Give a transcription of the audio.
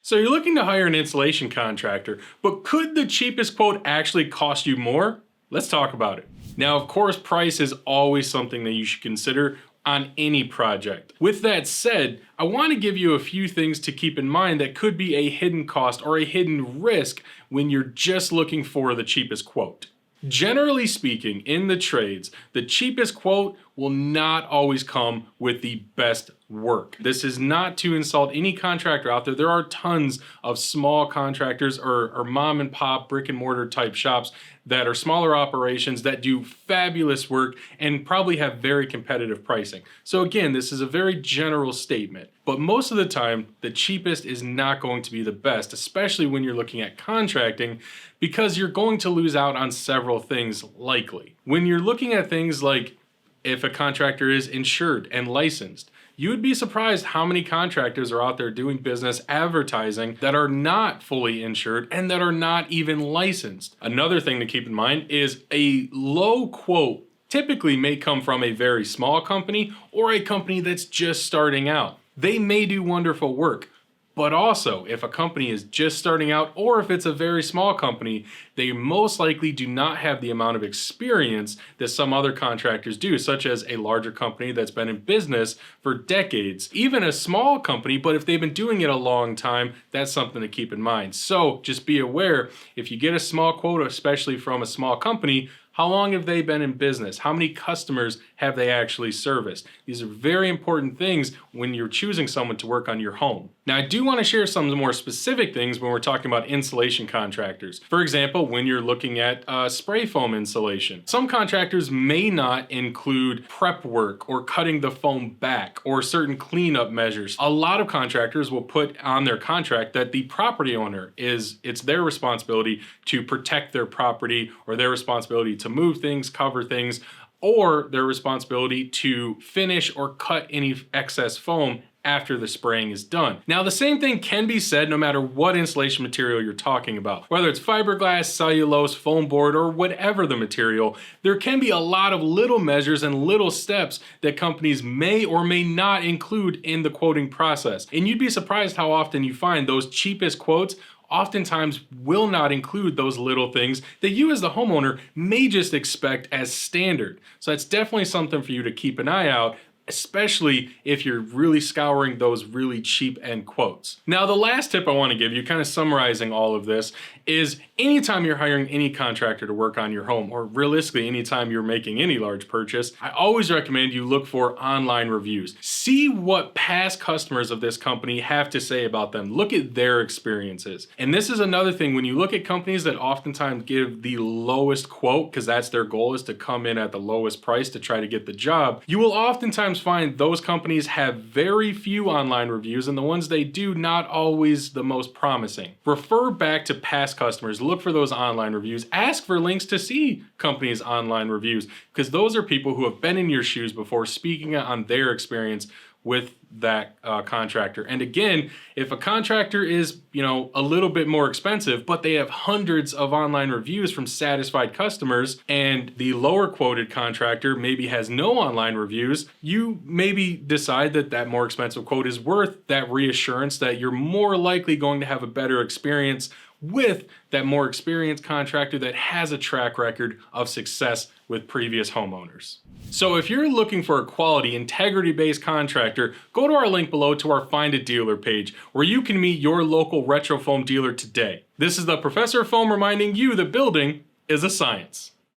So you're looking to hire an installation contractor, but could the cheapest quote actually cost you more? Let's talk about it. Now, of course, price is always something that you should consider on any project. With that said, I want to give you a few things to keep in mind that could be a hidden cost or a hidden risk when you're just looking for the cheapest quote. Generally speaking, in the trades, the cheapest quote will not always come with the best work. This is not to insult any contractor out there. There are tons of small contractors or mom and pop brick and mortar type shops that are smaller operations that do fabulous work and probably have very competitive pricing. So again, this is a very general statement, but most of the time, the cheapest is not going to be the best, especially when you're looking at contracting, because you're going to lose out on several things likely. When you're looking at things like if a contractor is insured and licensed, you would be surprised how many contractors are out there doing business advertising that are not fully insured and that are not even licensed. Another thing to keep in mind is a low quote typically may come from a very small company or a company that's just starting out. They may do wonderful work, but also if a company is just starting out or if it's a very small company, they most likely do not have the amount of experience that some other contractors do, such as a larger company that's been in business for decades. Even a small company, but if they've been doing it a long time, that's something to keep in mind. So just be aware, if you get a small quote, especially from a small company, how long have they been in business? How many customers have they actually serviced? These are very important things when you're choosing someone to work on your home. Now, I do want to share some more specific things when we're talking about insulation contractors. For example, when you're looking at spray foam insulation. Some contractors may not include prep work or cutting the foam back or certain cleanup measures. A lot of contractors will put on their contract that the property owner it's their responsibility to protect their property or their responsibility to move things, cover things, or their responsibility to finish or cut any excess foam after the spraying is done. Now, the same thing can be said no matter what insulation material you're talking about. Whether it's fiberglass, cellulose, foam board, or whatever the material, there can be a lot of little measures and little steps that companies may or may not include in the quoting process. And you'd be surprised how often you find those cheapest quotes oftentimes will not include those little things that you as the homeowner may just expect as standard. So that's definitely something for you to keep an eye out, especially if you're really scouring those really cheap end quotes. Now, the last tip I want to give you, kind of summarizing all of this, is anytime you're hiring any contractor to work on your home, or realistically anytime you're making any large purchase, I always recommend you look for online reviews. See what past customers of this company have to say about them. Look at their experiences. And this is another thing, when you look at companies that oftentimes give the lowest quote, because that's their goal, is to come in at the lowest price to try to get the job, you will oftentimes find those companies have very few online reviews, and the ones they do, not always the most promising. Refer back to past customers, look for those online reviews, ask for links to see companies' online reviews, because those are people who have been in your shoes before, speaking on their experience with that contractor. And again, if a contractor is, a little bit more expensive, but they have hundreds of online reviews from satisfied customers, and the lower quoted contractor maybe has no online reviews, you maybe decide that that more expensive quote is worth that reassurance that you're more likely going to have a better experience with that more experienced contractor that has a track record of success with previous homeowners. So if you're looking for a quality, integrity-based contractor, go to our link below to our Find a Dealer page, where you can meet your local RetroFoam dealer today. This is the Professor of Foam reminding you that building is a science.